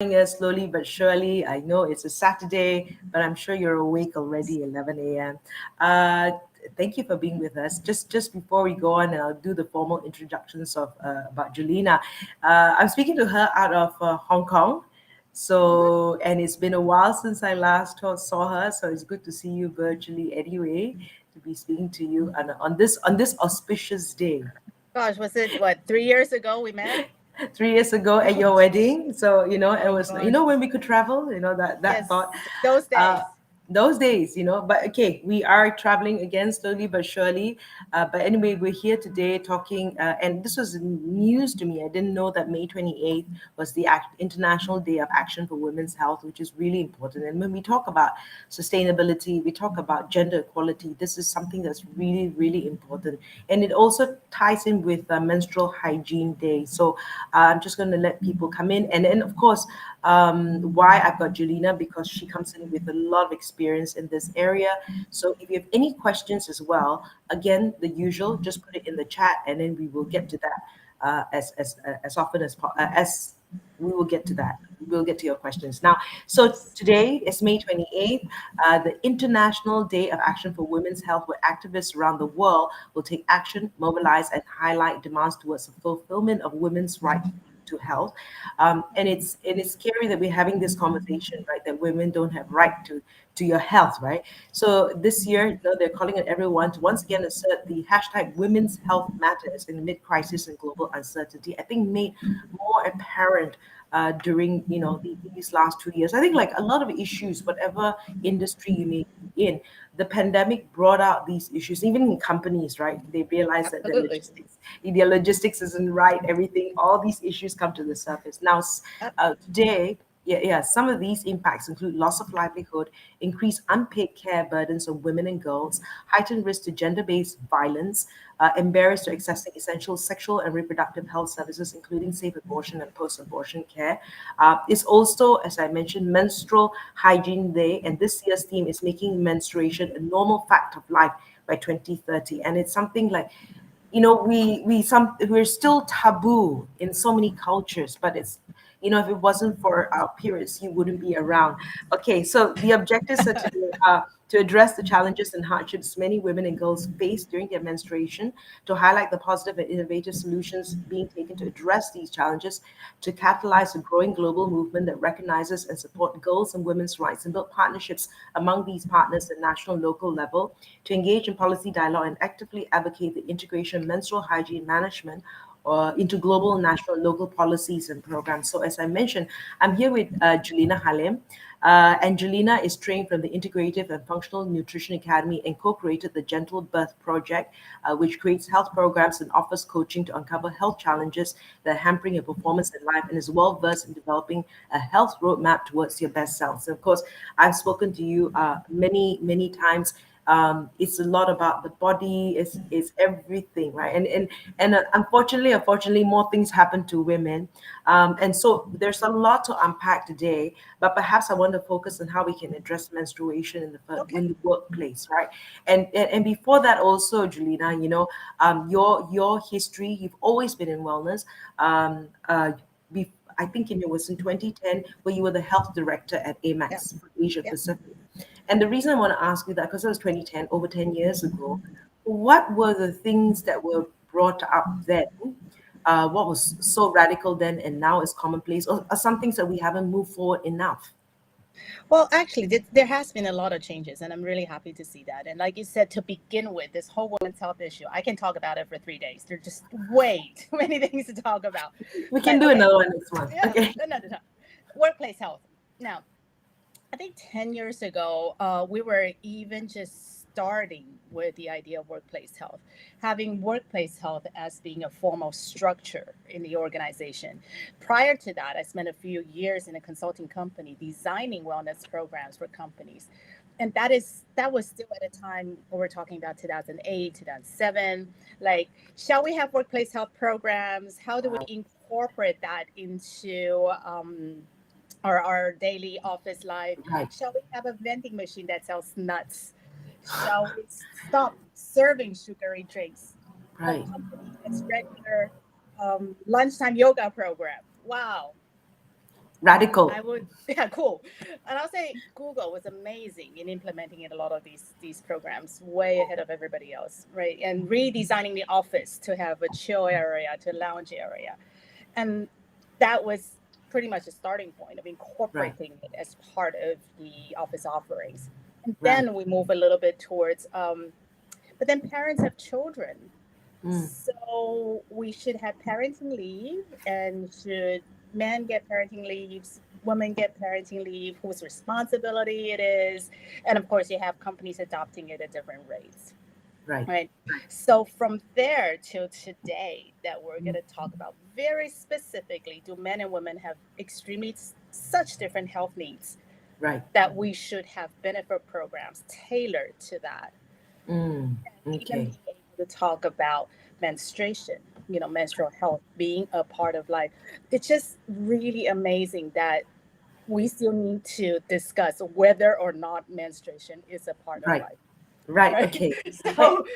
Us slowly but surely. I know it's a Saturday, but I'm sure you're awake already, 11 a.m. Uh, Thank you for being with us. Just before we go on, and I'll do the formal introductions of about Julina. I'm speaking to her out of Hong Kong. So, and it's been a while since I last saw her. So it's good to see you virtually anyway. To be speaking to you on this auspicious day. Gosh, was it what, 3 years ago we met? 3 years ago at your wedding. So it Oh was gosh. when we could travel. That thought. Yes, those Uh, days. those days, but okay, we are traveling again slowly but surely. But anyway, we're here today talking, and this was news to me. I didn't know that May 28th was the International Day of Action for Women's Health, which is really important. And when we talk about sustainability, we talk about gender equality. This is something that's really, really important. And it also ties in with Menstrual Hygiene Day. So I'm just going to let people come in. And then, of course, why I've got Julina, because she comes in with a lot of experience in this area. So if you have any questions as well, again, the usual, just put it in the chat, and then we will get to that as often as we will get to that. We'll get to your questions now. So today is May 28th, the International Day of Action for Women's Health, where activists around the world will take action, mobilize, and highlight demands towards the fulfillment of women's right to health. And it's scary that we're having this conversation, right? That women don't have right to your health, right? So this year, they're calling on everyone to once again assert the hashtag Women's Health Matters in mid crisis and global uncertainty. I think made more apparent during these last 2 years. I think like a lot of issues, whatever industry you may be in, the pandemic brought out these issues. Even in companies, right? They realize that Absolutely. their logistics isn't right. Everything, all these issues come to the surface now. Uh, Today, yeah, some of these impacts include loss of livelihood, increased unpaid care burdens on women and girls, heightened risk to gender-based violence, embarrassed to accessing essential sexual and reproductive health services, including safe abortion and post-abortion care. It's also, as I mentioned, Menstrual Hygiene Day, and this year's theme is making menstruation a normal fact of life by 2030. And it's something like, we're still taboo in so many cultures, but it's, if it wasn't for our periods, you wouldn't be around. Okay, so the objectives are to address the challenges and hardships many women and girls face during their menstruation, to highlight the positive and innovative solutions being taken to address these challenges, to catalyze a growing global movement that recognizes and support girls and women's rights, and build partnerships among these partners at national and local level, to engage in policy dialogue and actively advocate the integration of menstrual hygiene management into global, national, local policies and programs. So, as I mentioned, I'm here with Julina Halim. And Julina is trained from the Integrative and Functional Nutrition Academy and co created the Gentle Birth Project, which creates health programs and offers coaching to uncover health challenges that are hampering your performance in life, and is well versed in developing a health roadmap towards your best self. So, of course, I've spoken to you many, many times. It's a lot about the body. It's everything, right? And unfortunately, more things happen to women, and so there's a lot to unpack today. But perhaps I want to focus on how we can address menstruation okay. in the workplace, right? And before that, also, Julina, your history. You've always been in wellness. I think it was in 2010 where you were the health director at Yeah. Amex for Asia Yeah. Pacific. And the reason I want to ask you that, because it was 2010, over 10 years ago, what were the things that were brought up then? What was so radical then and now is commonplace, or some things that we haven't moved forward enough? Well, actually, there has been a lot of changes, and I'm really happy to see that. And like you said, to begin with, this whole women's health issue, I can talk about it for 3 days. There's just way too many things to talk about. We can But do okay, another one next month. yeah, Okay. another time. Workplace health. Now, I think 10 years ago, we were even just starting with the idea of workplace health, having workplace health as being a formal structure in the organization. Prior to that, I spent a few years in a consulting company designing wellness programs for companies. And that was still at a time when we're talking about 2008, 2007. Like, shall we have workplace health programs? How do we incorporate that into our daily office life? Right, Shall we have a vending machine that sells nuts? Shall we stop serving sugary drinks? A right. company that's regular lunchtime yoga program. Wow. Radical. I would, yeah, cool. And I'll say Google was amazing in implementing in a lot of these programs, way ahead of everybody else, right? And redesigning the office to have a chill area, to lounge area, and that was pretty much a starting point of Right. incorporating it as part of the office offerings. And Right. then we move a little bit towards, but then parents have children, Mm. so we should have parenting leave, and should men get parenting leaves, women get parenting leave, whose responsibility it is. And of course, you have companies adopting it at different rates, Right. right? So from there till today, that we're going Mm. to talk about very specifically, do men and women have extremely such different health needs Right. that we should have benefit programs tailored to that, Mm. even Okay. being able to talk about menstruation, menstrual health being a part of life. It's just really amazing that we still need to discuss whether or not menstruation is a part of Right. life, Right. right? Okay. Right. So,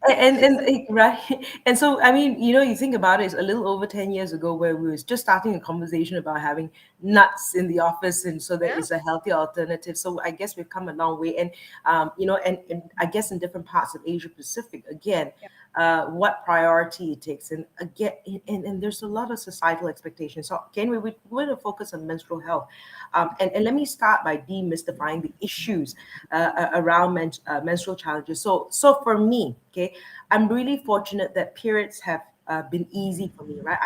Right. And so, I mean, you think about it, it's a little over 10 years ago where we was just starting a conversation about having nuts in the office, and so that yeah, is a healthy alternative. So I guess we've come a long way, and and I guess in different parts of Asia Pacific, again, yeah. what priority it takes, and again, and there's a lot of societal expectations. So again, we're going to focus on menstrual health, and let me start by demystifying the issues around menstrual challenges. So for me, okay, I'm really fortunate that periods have been easy for me, right?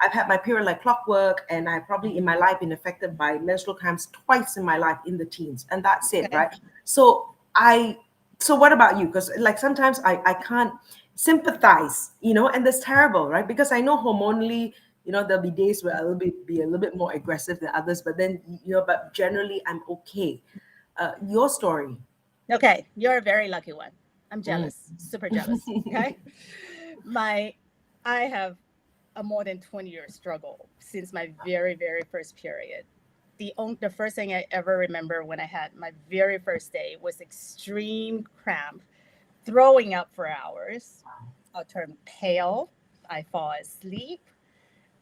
I've had my period like clockwork, and I probably in my life been affected by menstrual cramps twice in my life in the teens, and that's it, Okay. right? So I, so what about you? Because like sometimes I can't sympathize, and that's terrible, right? Because I know hormonally, there'll be days where I'll be a little bit more aggressive than others, but then but generally I'm okay. Your story. Okay, you're a very lucky one. I'm Mm. jealous, super jealous. Okay. My, I have a more than 20-year struggle since my very, very first period. The first thing I ever remember when I had my very first day was extreme cramp, throwing up for hours. I'll turn pale. I fall asleep.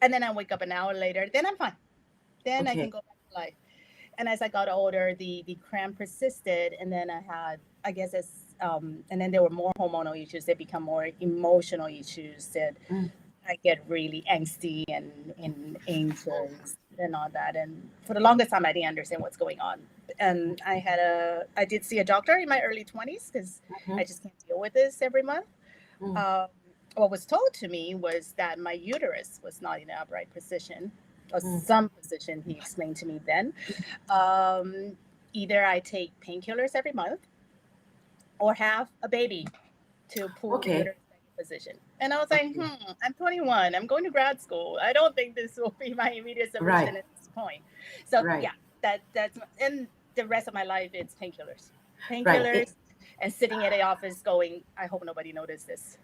And then I wake up an hour later. Then I'm fine. Then I can Okay. go back to life. And as I got older, the cramp persisted, and then I had, I guess, and then there were more hormonal issues. They become more emotional issues. That Mm. I get really angsty and anxious and all that. And for the longest time, I didn't understand what's going on. And I did see a doctor in my early 20s because Mhm. I just can't deal with this every month. Mm. Um, what was told to me was that my uterus was not in an upright position, or Mm. some position, he explained to me then. Um, Either I take painkillers every month or have a baby to pull the Okay. uterus back in position. And I was like, Okay. I'm 21. I'm going to grad school. I don't think this will be my immediate Right. solution at this point. So Right. yeah, that's, and the rest of my life it's Right. painkillers, and sitting at the office going, I hope nobody noticed this.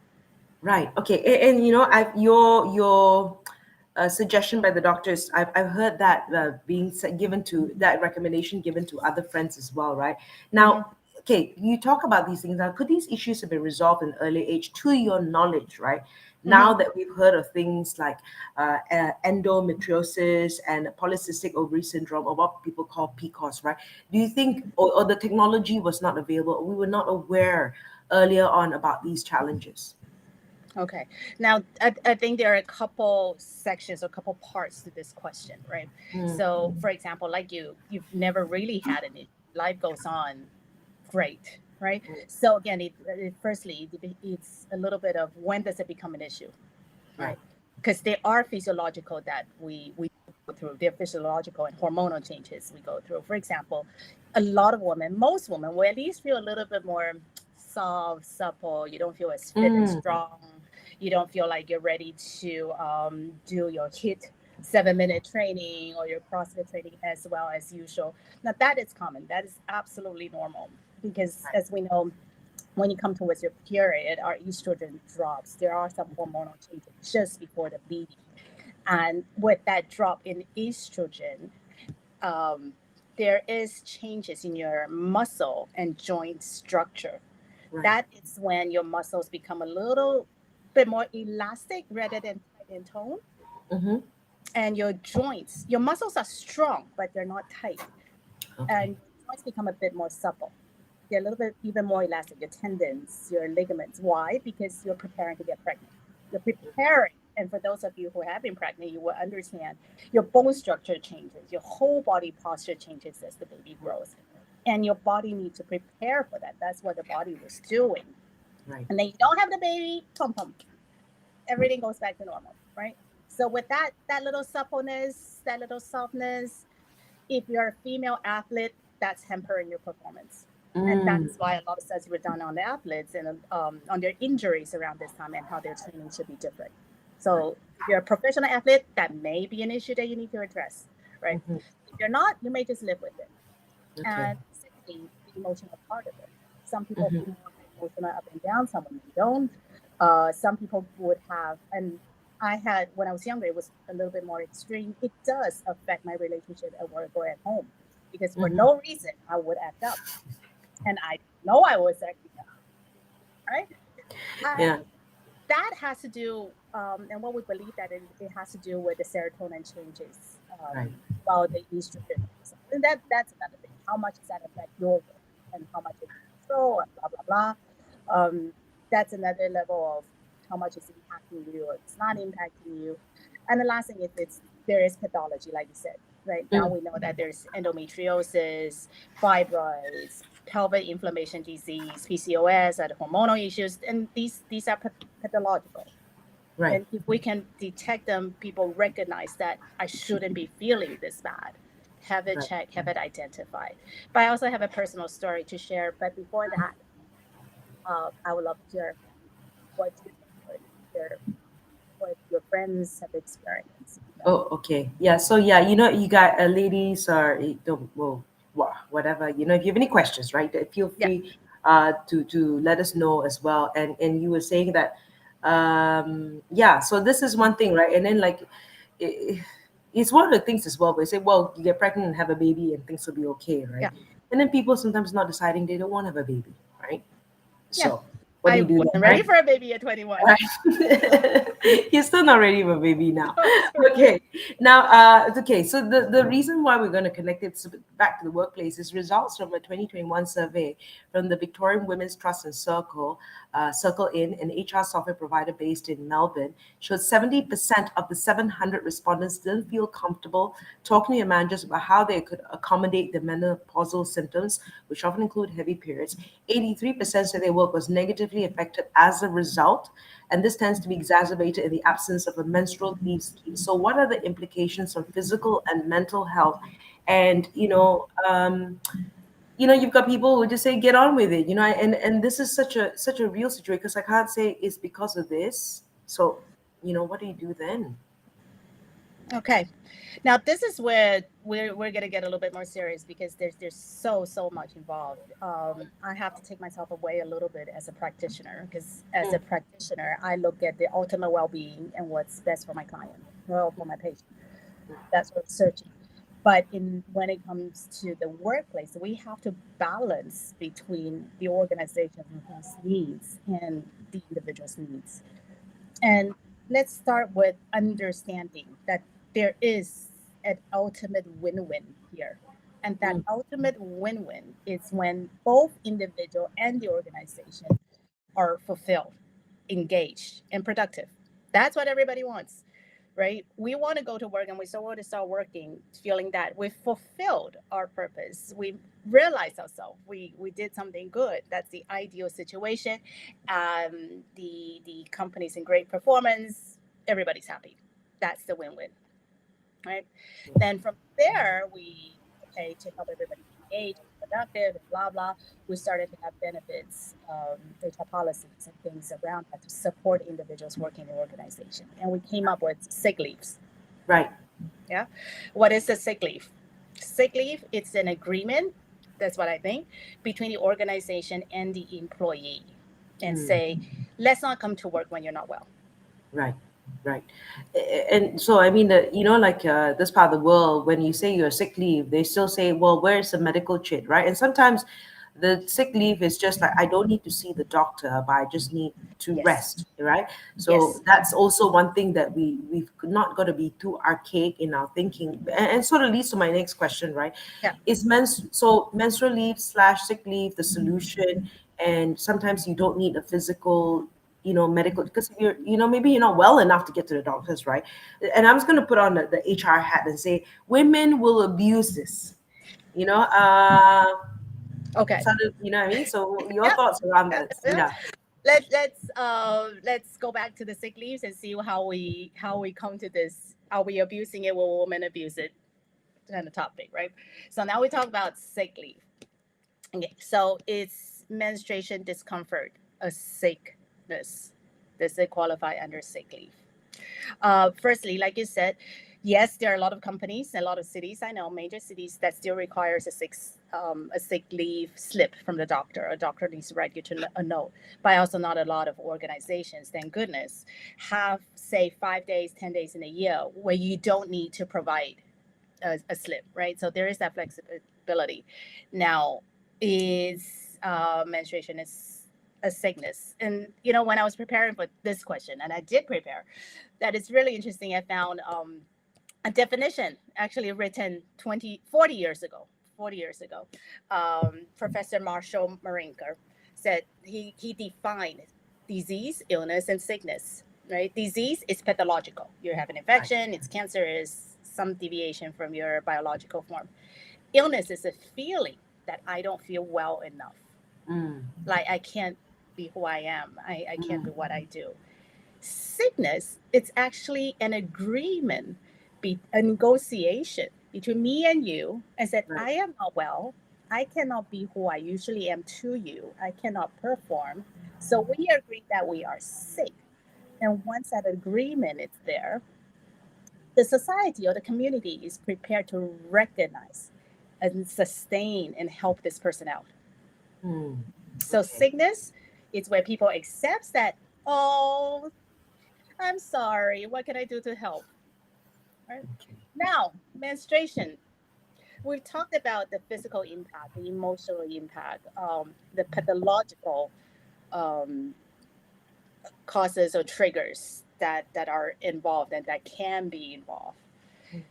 Right. Okay. And I've your suggestion by the doctors. I've heard that given to that recommendation given to other friends as well. Right Hmm. now. Okay, you talk about these things now. Could these issues have been resolved in early age, to your knowledge? Right Hmm. now that we've heard of things like endometriosis and polycystic ovary syndrome, or what people call PCOS, right? Do you think, or the technology was not available, or we were not aware earlier on about these challenges? Okay. Now, I think there are a couple sections or a couple parts to this question, right? Mm. So, for example, like you've never really had an issue. Life goes on great, right? So again, firstly, it's a little bit of when does it become an issue, Right. right? Because there are physiological that we go through. There are physiological and hormonal changes we go through. For example, a lot of women, most women, will at least feel a little bit more soft, supple. You don't feel as fit and Mm. strong. You don't feel like you're ready to do your hit 7-minute training or your CrossFit training as well as usual. Now that is common. That is absolutely normal because, Right. as we know, when you come towards your period, our estrogen drops. There are some hormonal changes just before the bleeding. And with that drop in estrogen, um, there is changes in your muscle and joint structure. Right. That is when your muscles become a little bit more elastic rather than tight in tone. Mm-hmm. and your joints, your muscles are strong, but they're not tight. Okay. And your joints become a bit more supple. They're a little bit even more elastic, your tendons, your ligaments. Why? Because you're preparing to get pregnant. You're preparing. And for those of you who have been pregnant, you will understand your bone structure changes, your whole body posture changes as the baby grows. And your body needs to prepare for that. That's what the body was doing. Right. And then you don't have the baby, pum pum, everything goes back to normal, right? So with that little suppleness, that little softness, if you're a female athlete, that's hampering your performance. And Mm. that's why a lot of studies were done on the athletes and on their injuries around this time and how their training should be different. Right. So if you're a professional athlete, that may be an issue that you need to address, right? Hmm. If you're not, you may just live with it. Okay. And secondly, the emotional part of it. Some people Hmm. feel emotional up and down, some women don't. Some people would have, and I had, when I was younger, it was a little bit more extreme. It does affect my relationship at work or at home because for Hmm. no reason I would act up. And I know I was acting up, right? And Yeah. that has to do, and what we believe that it has to do with the serotonin changes Right. while the estrogen. And that's another thing. How much does that affect your work and how much it control and blah blah blah. That's another level of how much is impacting you or it's not impacting you. And the last thing is there is pathology, like you said. Right now Mm. we know that there's endometriosis, fibroids, pelvic inflammation disease, PCOS, and hormonal issues, and these are pathological. Right. And if we can detect them, people recognize that I shouldn't be feeling this bad. Have it Right. checked, have it identified. But I also have a personal story to share. But before that, I would love to hear what you think, what your friends have experienced. Oh, okay. Yeah. So yeah, you got ladies or don't well, whatever. If you have any questions, right? Feel Yeah, free to let us know as well. And you were saying that, yeah. So this is one thing, right? And then like, it, it's one of the things as well. Where they say, well, you get pregnant and have a baby, and things will be okay, right? yeah, And then people sometimes not deciding they don't want to have a baby, right? yeah. So what do I you do then, wasn't ready right? for a baby at 21. Right. You're still not ready for baby now. True. Okay. Now, okay. So the reason why we're going to connect it back to the workplace is results from a 2021 survey from the Victorian Women's Trust and Circle In, an HR software provider based in Melbourne, showed 70% of the 700 respondents didn't feel comfortable talking to their managers about how they could accommodate the menopausal symptoms, which often include heavy periods. 83% said their work was negatively affected as a result, and this tends to be exacerbated in the absence of a menstrual leave scheme. So, what are the implications on physical and mental health? And you've got people who just say, "Get on with it," and this is such a real situation because I can't say it's because of this. So, what do you do then? Okay. Now this is where we're gonna get a little bit more serious because there's so much involved. I have to take myself away a little bit as a practitioner because as a Mm. practitioner, I look at the ultimate well-being and what's best for my client, well for my patient. That's what I'm searching. But in when it comes to the workplace, we have to balance between the organization's needs and the individual's needs. And let's start with understanding that there is an ultimate win win here. And that Mm. ultimate win win is when both individual and the organization are fulfilled, engaged, and productive. That's what everybody wants, right? We want to go to work and we still want to start working, feeling that we've fulfilled our purpose. We realized ourselves. We did something good. That's the ideal situation. The company's in great performance. Everybody's happy. That's the win-win, right? Then from there, we okay to help everybody be engaged, productive, and blah blah. We started to have benefits, HR policies, and things around that to support individuals working in the organization. And we came up with sick leaves. Right. Yeah, what is the sick leave? Sick leave. It's an agreement. That's what I think between the organization and the employee, and Mm. say, let's not come to work when you're not well. Right, right. And so, I mean, like this part of the world, when you say you're sick leave, they still say, well, where's the medical chit, right? And sometimes The sick leave is just like, I don't need to see the doctor, but I just need to Yes. rest, right? So Yes. that's also one thing that we've not got to be too archaic in our thinking, and sort of leads to my next question, right? Yeah. Is menstrual leave slash sick leave the solution? And sometimes you don't need a physical, medical, because maybe you're not well enough to get to the doctors, right? And I'm just going to put on the HR hat and say women will abuse this, you know Okay. sort of, you know what I mean? So your Yep. thoughts around Yep. this? Yep. Yeah. Let's go back to the sick leaves and see how we come to this. Are we abusing it? Will women abuse it? Kind of topic, right? So now we talk about sick leave. Okay, so it's menstruation discomfort, a sickness. Does it qualify under sick leave? Firstly, like you said, yes, there are a lot of companies, a lot of cities. I know major cities that still requires a sick leave slip from the doctor. A doctor needs to write you to a note. But also, not a lot of organizations, thank goodness, have say 5 days, 10 days in a year where you don't need to provide a slip, right? So there is that flexibility. Now, is menstruation is a sickness? And when I was preparing for this question, and I did prepare, that is really interesting. I found a definition actually written 40 years ago. 40 years ago, Professor Marshall Marinker said he defined disease, illness, and sickness. Right, disease is pathological. You have an Right. infection. It's cancer. Is some deviation from your biological form. Illness is a feeling that I don't feel well enough. Mm, Like I can't be who I am. I can't mm, do what I do. Sickness, it's actually an agreement, a negotiation between me and you, and said, right. I am not well. I cannot be who I usually am to you. I cannot perform. So we agree that we are sick. And once that agreement is there, the society or the community is prepared to recognize and sustain and help this person out. Mm, So okay. sickness is where people accept that, oh, I'm sorry, what can I do to help? Right? Okay. Now, menstruation. We've talked about the physical impact, the emotional impact, the pathological um, causes or triggers that are involved and that can be involved. Mm,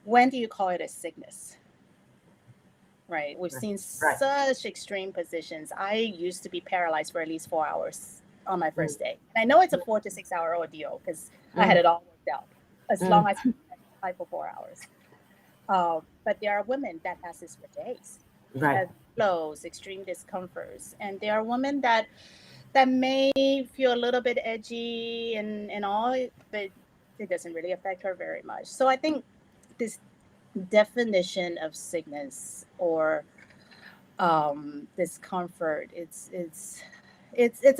When do you call it a sickness? Right. We've right. seen Right. such extreme positions. I used to be paralyzed for at least 4 hours on my Mm, first day. And I know it's a 4 to 6 hour ordeal because I had mm, it all worked out as mm, long as I for 4 hours. But there are women that has this for days, right. flows, extreme discomforts, and there are women that may feel a little bit edgy and all, but it doesn't really affect her very much. So I think this definition of sickness or discomfort, it's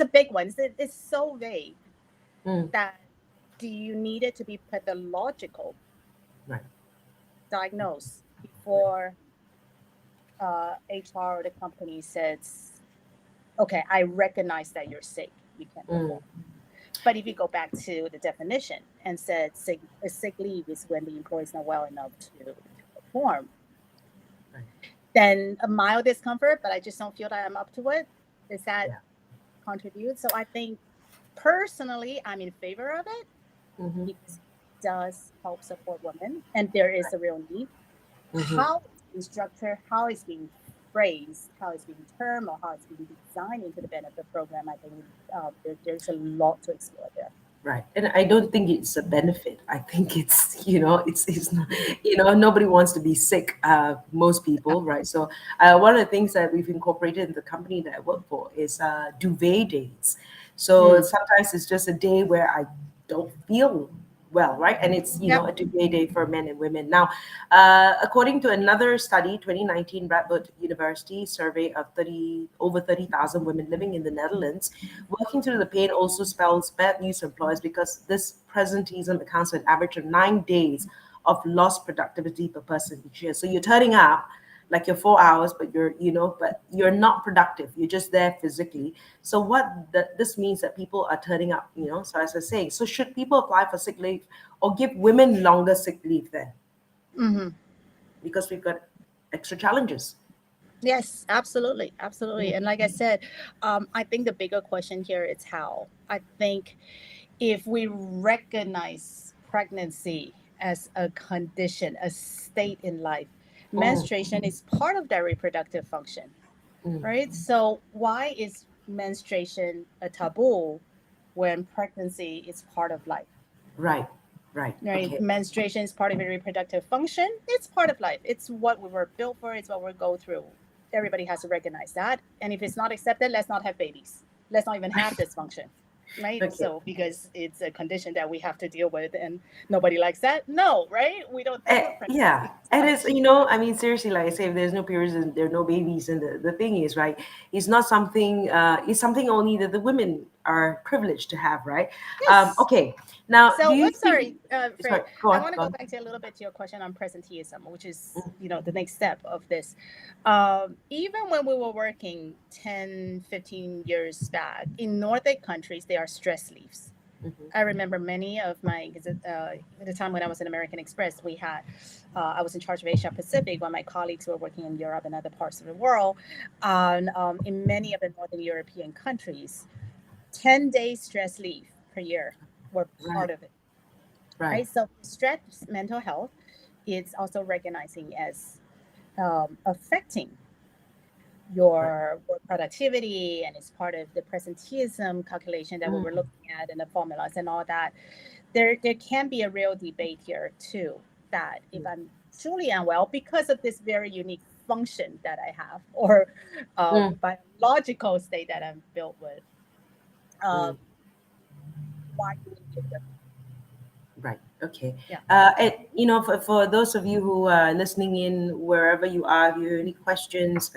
a big one. It's so vague Mm, that do you need it to be pathological right. diagnosed Right. before HR or the company says, okay, I recognize that you're sick, you can't Mm, perform. But if you go back to the definition and said a sick leave is when the employee is not well enough to perform, right. then a mild discomfort, but I just don't feel that I'm up to it, does that Yeah. contribute? So I think personally, I'm in favor of it Mm-hmm. because it does help support women, and there is Right. a real need. Mm-hmm. How it's being structured, how it's being phrased, how it's being termed, or how it's being designed into the benefit program, I think there's a lot to explore there. Right. And I don't think it's a benefit. I think it's, it's not, nobody wants to be sick, most people, right? So one of the things that we've incorporated in the company that I work for is duvet days. So Mm. sometimes it's just a day where I don't feel well, right? And it's, Yep. a duvet day for men and women. Now, according to another study, 2019 Radboud University survey of over 30,000 women living in the Netherlands, working through the pain also spells bad news for employers because this presenteeism accounts for an average of 9 days of lost productivity per person each year. So you're turning up like you're 4 hours, but you're not productive. You're just there physically. So this means that people are turning up, So as I was saying, so should people apply for sick leave or give women longer sick leave then? Hmm. Because we've got extra challenges. Yes, absolutely, absolutely. Mm. And like I said, I think the bigger question here is how. I think if we recognize pregnancy as a condition, a state in life, Mm. menstruation is part of their reproductive function, Mm. right? So why is menstruation a taboo when pregnancy is part of life? Right. Right. Right, Okay. menstruation is part of a reproductive function. It's part of life. It's what we were built for. It's what we go through. Everybody has to recognize that. And if it's not accepted, let's not have babies. Let's not even have this function, right? Okay. So because it's a condition that we have to deal with, and nobody likes that. No, right? We don't deal with Yeah, pregnancy as and it's, much. I mean, seriously, like I say, if there's no periods and there are no babies, and the thing is, right, it's not something, it's something only that the women are privileged to have, right? Yes. Okay, now do So you I'm think? sorry, Sorry, Fred. go I on, want to go go on. back to a little bit to your question on presenteeism, which is, Mm. the next step of this. Even when we were working 10, 15 years back in Nordic countries, there are stress leaves. Mhm. I remember many of my, 'cause, at the time when I was in American Express, I was in charge of Asia Pacific while my colleagues were working in Europe and other parts of the world. And in many of the Northern European countries, 10 days stress leave per year were Right, part of it, right. right? So stress, mental health, it's also recognizing as affecting Right. your work productivity, and it's part of the presenteeism calculation that we were Mm. looking at and the formulas and all that. There can be a real debate here too, that if Mm. I'm truly unwell because of this very unique function that I have, or Mm. biological state that I'm built with, Mm. um, why do we need it? Right. Okay. Yeah. And for those of you who are listening in wherever you are, if you have any questions,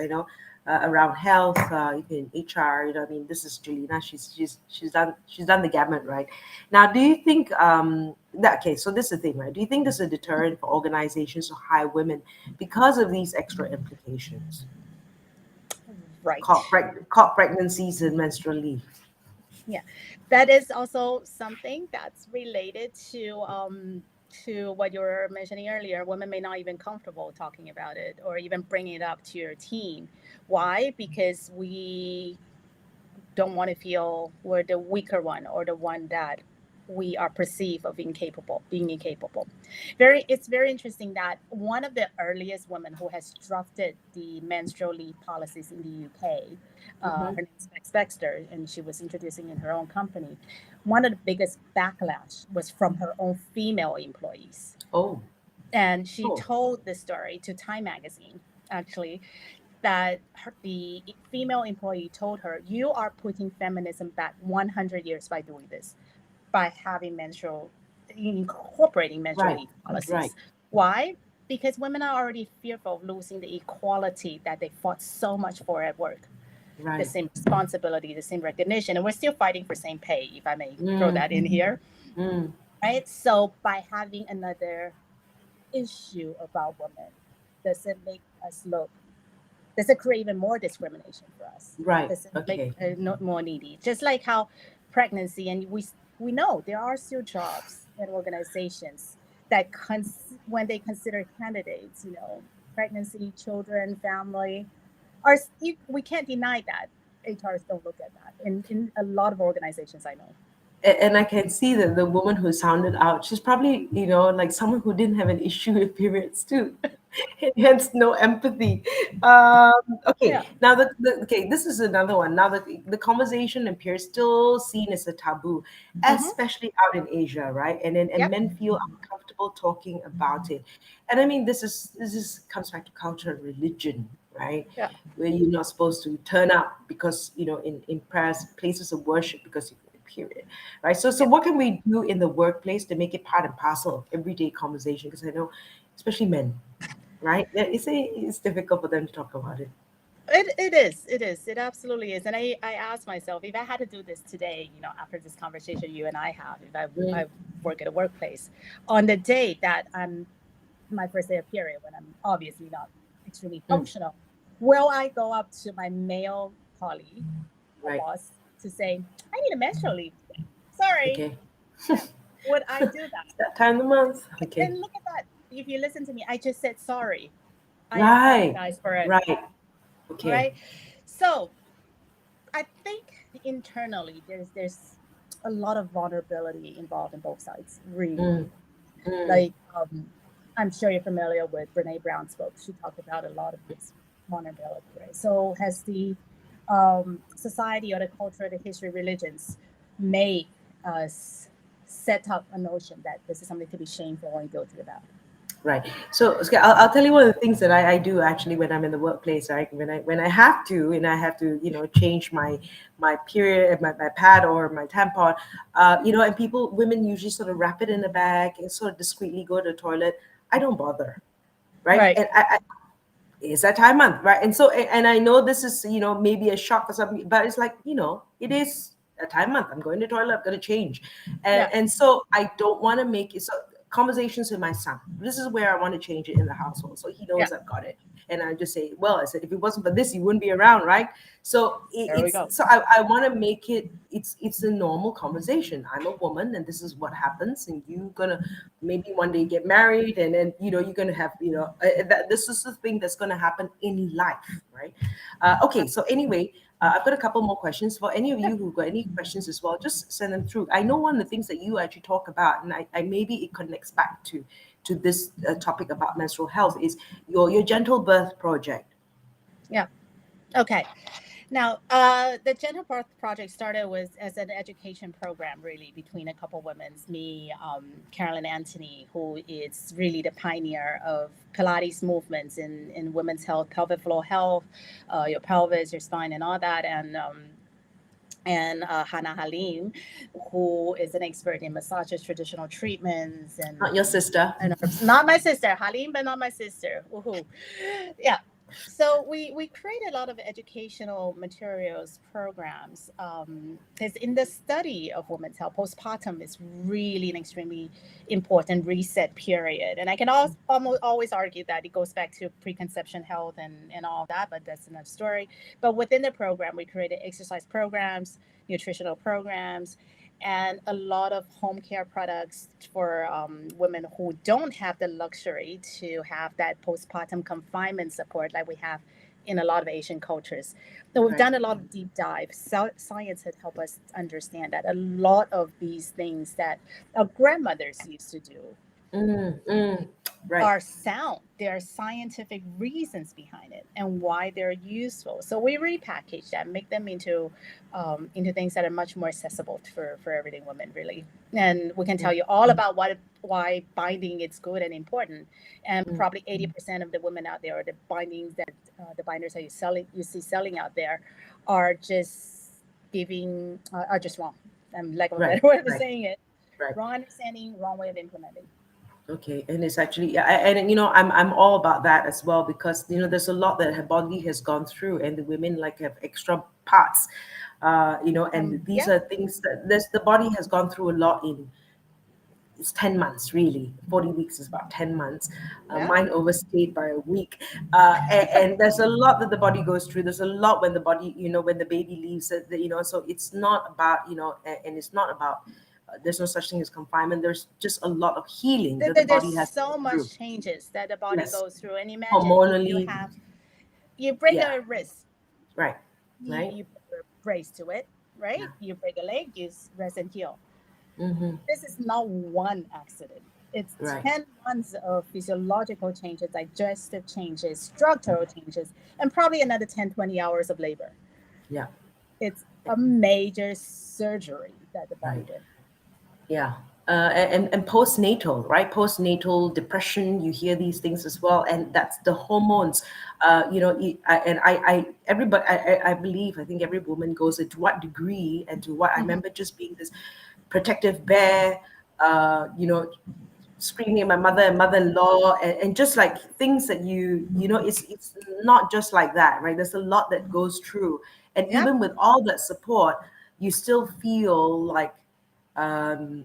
around health, you can HR. I mean, this is Julina. She's done the gamut, right? Now, do you think that okay? So this is the thing, right? Do you think this is a deterrent for organizations to hire women because of these extra implications, Right. caught pregnancies and menstrual leave? Yeah, that is also something that's related to what you were mentioning earlier. Women may not even comfortable talking about it or even bringing it up to your team. Why? Because we don't want to feel we're the weaker one or the one that we are perceived of being incapable. It's very interesting that one of the earliest women who has drafted the menstrual leave policies in the UK, Mm-hmm. her name is Bex Baxter, and she was introducing in her own company. One of the biggest backlash was from her own female employees, Oh, and she oh, told this story to Time Magazine, actually, that the female employee told her, "You are putting feminism back 100 years by doing this, by having incorporating menstrual right, leave right, policies." Why? Because women are already fearful of losing the equality that they fought so much for at work, the right. same responsibility, the same recognition, and we're still fighting for same pay, if I may throw Mm, that in here, mm, right? So by having another issue about women, does it make us look does it create even more discrimination for us? right. Does it make Okay. not more needy? Just like how pregnancy, and we know there are still jobs and organizations that when they consider candidates, pregnancy, children, family, we can't deny that HRs don't look at that in a lot of organizations I know. And I can see that the woman who sounded out, she's probably, like someone who didn't have an issue with periods too, and hence no empathy. Okay, Yeah. now okay, this is another one. Now the conversation appears still seen as a taboo, Mm-hmm. especially out in Asia, right? And Yep. men feel uncomfortable talking about it. And I mean, this is comes back to culture and religion, right? Yeah. Where you're not supposed to turn up because in prayers places of worship because you period, right? So Yeah. what can we do in the workplace to make it part and parcel of everyday conversation? Because I know, especially men, right? It's difficult for them to talk about it. It is. It is. It absolutely is. And I asked myself, if I had to do this today, after this conversation you and I have, if I Mm, work at a workplace, on the day that I'm my first day of period, when I'm obviously not extremely mm, functional, will I go up to my male colleague or right. boss to say, "I need a menstrual leave today"? Sorry. Okay. Yeah. Would I do that? It's that time of the month. Okay. And look at that. If you listen to me, I just said sorry. I Right. apologize for it. Right. Okay. right? So I think internally there's a lot of vulnerability involved in both sides, really. Mm, mm, Like, I'm sure you're familiar with Brene Brown's book. She talked about a lot of this vulnerability, right? So has the society or the culture, the history, religions made us set up a notion that this is something to be shameful or guilty about? right. So, okay, I'll tell you one of the things that I do actually when I'm in the workplace, right? When I have to, and I have to, change my period, my pad or my tampon, and people, women usually sort of wrap it in a bag and sort of discreetly go to the toilet. I don't bother, right? Right. And it's that time month, right? And so, and I know this is, maybe a shock for some, but it's like, it is a time month. I'm going to the toilet, I'm going to change. And, Yeah. and so I don't want to make it so conversations with my son. This is where I want to change it in the household. So he Yeah. knows I've got it. And I just say, well, I said, if it wasn't for this, you wouldn't be around, right? So There we go. I want to make it, it's a normal conversation. I'm a woman and this is what happens. And you're gonna maybe one day get married, and then you're gonna have this is the thing that's gonna happen in life, right? Okay, so anyway, I've got a couple more questions for any of Yeah. you who've got any questions as well. Just send them through. I know one of the things that you actually talk about, and I maybe it connects back to this topic about menstrual health, is your gentle birth project. Yeah. Okay. Now, the Gender Birth Project started was as an education program, really, between a couple women's, me, Carolyn Anthony, who is really the pioneer of Pilates movements in women's health, pelvic floor health, your pelvis, your spine, and all that, and Hannah Halim, who is an expert in massages, traditional treatments, Not your sister. and herbs. Not my sister, Halim, but not my sister. Woohoo! Yeah. So we create a lot of educational materials, programs, because in the study of women's health, postpartum is really an extremely important reset period. And I can almost always argue that it goes back to preconception health and all that, but that's another story. But within the program, we created exercise programs, nutritional programs, and a lot of home care products for women who don't have the luxury to have that postpartum confinement support like we have in a lot of Asian cultures. So we've Right. done a lot of deep dive. Science had helped us understand that a lot of these things that our grandmothers used to do Mm, mm, right. are sound. There are scientific reasons behind it and why they're useful. So we repackage that, make them into things that are much more accessible for everyday women, really. And we can tell you all about why binding is good and important. And Mm, probably 80% of the women out there, or the bindings that the binders that you see selling out there, are just are just wrong. Lack of a right. better way of Right. saying it. Right. Wrong understanding, wrong way of implementing. Okay, and it's actually, yeah, and I'm all about that as well, because there's a lot that her body has gone through, and the women like have extra parts, and these Yeah. are things that the body has gone through a lot in. It's 10 months, really. 40 weeks is about 10 months. Yeah. Mine overstayed by a week. And there's a lot that the body goes through. There's a lot when the body, when the baby leaves, so it's not about, and it's not about, there's no such thing as confinement. There's just a lot of healing that the There's body has to go so through. much changes that the body Yes. goes through, and imagine if Hormonally. you break Yeah. a wrist, Right. Right. you put a brace to it, Yeah. right? You break a leg, you rest and heal. Mm-hmm. This is not one accident. It's Right. 10 months of physiological changes, digestive changes, structural changes, and probably another 10-20 hours of labor. Yeah. It's a major surgery that the body Right. did. Yeah. And postnatal, right? Postnatal depression, you hear these things as well, and that's the hormones. And everybody, I believe, I think every woman goes to what degree and to what. I Mhm. remember just being this protective bear, uh, you know, screaming at my mother and mother-in-law, and just like things that it's not just like that, right? There's a lot that goes through, and Yep. even with all that support, you still feel like, um,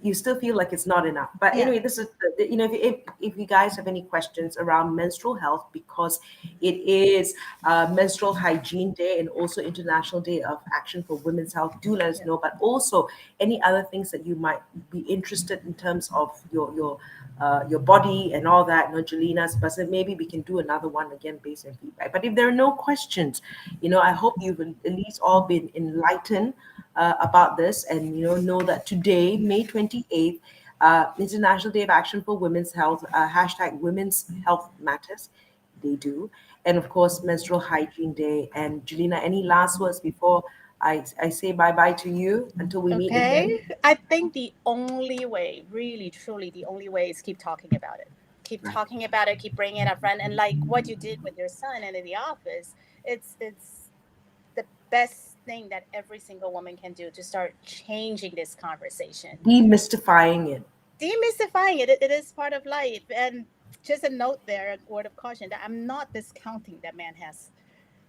you still feel like it's not enough. But Yeah. anyway, this is if you guys have any questions around menstrual health, because it is Menstrual Hygiene Day and also International Day of Action for Women's Health, do let us Yeah. know. But also any other things that you might be interested in terms of your body and all that, Julina's, but then maybe we can do another one again based on feedback. But if there are no questions, I hope you've at least all been enlightened about this, and know that today, May 28th, International Day of Action for Women's Health, hashtag Women's Health Matters. They do. And of course, Menstrual Hygiene Day. And Julina, any last words before I say bye bye to you until we meet Okay. again? I think the only way, really, truly, the only way is keep talking about it. Keep Right. talking about it. Keep bringing it up front. And like what you did with your son and in the office, it's the best thing that every single woman can do to start changing this conversation, Demystifying it. demystifying it. It is part of life. And just a note there, a word of caution that I'm not discounting that man has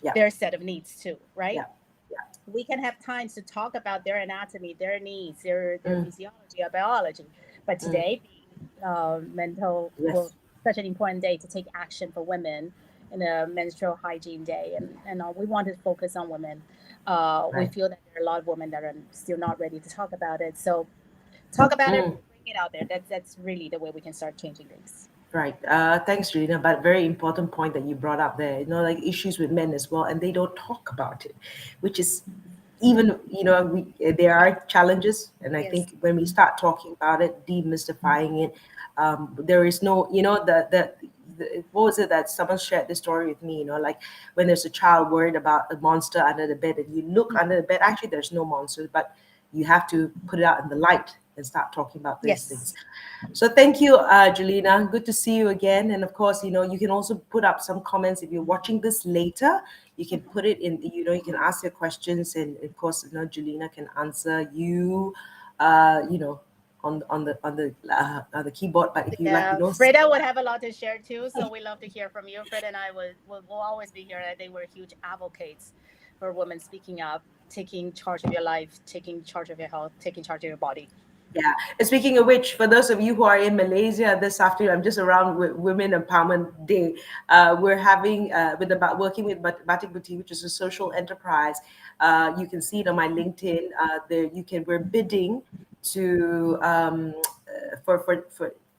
Yeah. their set of needs too, right? Yeah. Yeah. We can have times to talk about their anatomy, their needs, their Mm, physiology, or biology. But mm. today, being mental, well, Yes. such an important day to take action for women in a menstrual hygiene day, and we want to focus on women. We Right. feel that there are a lot of women that are still not ready to talk about it. So talk about it, Mm. bring it out there. That's really the way we can start changing things. Right. Thanks, Rina. But very important point that you brought up there. Like issues with men as well, and they don't talk about it, which is even there are challenges, and I Yes. think when we start talking about it, demystifying it, there is no, what was it that someone shared this story with me? Like when there's a child worried about a monster under the bed, and you look under the bed, actually there's no monster, but you have to put it out in the light and start talking about these things. Yes. So thank you, Julina. Good to see you again. And of course, you can also put up some comments if you're watching this later. You can put it in. You can ask your questions, and of course, Julina can answer you. You know, on the keyboard. But if you like, Yeah, Freda would have a lot to share too, so we love to hear from you. Freda and I will always be here. I think we're huge advocates for women speaking up, taking charge of your life, taking charge of your health, taking charge of your body. Yeah. And speaking of which, for those of you who are in Malaysia this afternoon, I'm just around with Women Empowerment Day. We're having working with Batik Boutique, which is a social enterprise. You can see it on my LinkedIn. There you can we're bidding to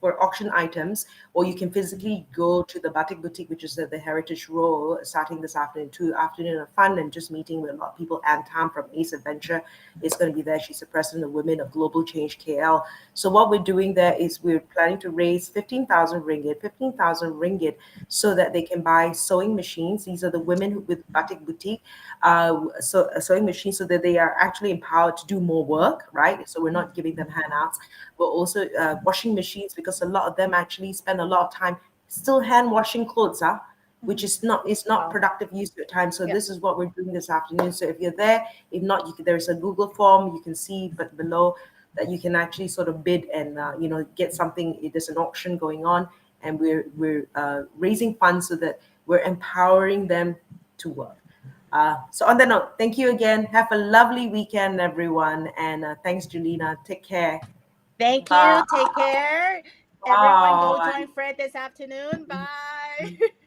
for auction items, or you can physically go to the Batik Boutique, which is at the Heritage Row, starting this afternoon. 2 afternoon of fun and just meeting with a lot of people. Anne Tam from Ace Adventure is going to be there. She's the president of Women of Global Change KL. So what we're doing there is we're planning to raise 15,000 ringgit, so that they can buy sewing machines. These are the women with Batik Boutique, so sewing machines, so that they are actually empowered to do more work, right? So we're not giving them handouts, but also washing machines, because a lot of them actually spend a lot of time still hand washing clothes, which is not Wow. productive use of your time. So Yeah. this is what we're doing this afternoon. So if you're there, if not, there's a Google form you can see, but below that you can actually sort of bid and get something. There's an auction going on, and we're raising funds so that we're empowering them to work. So on that note, thank you again. Have a lovely weekend, everyone, and thanks, Julina. Take care. Thank Bye. you. Take care. Everyone, go Bye. join Fred this afternoon. Bye.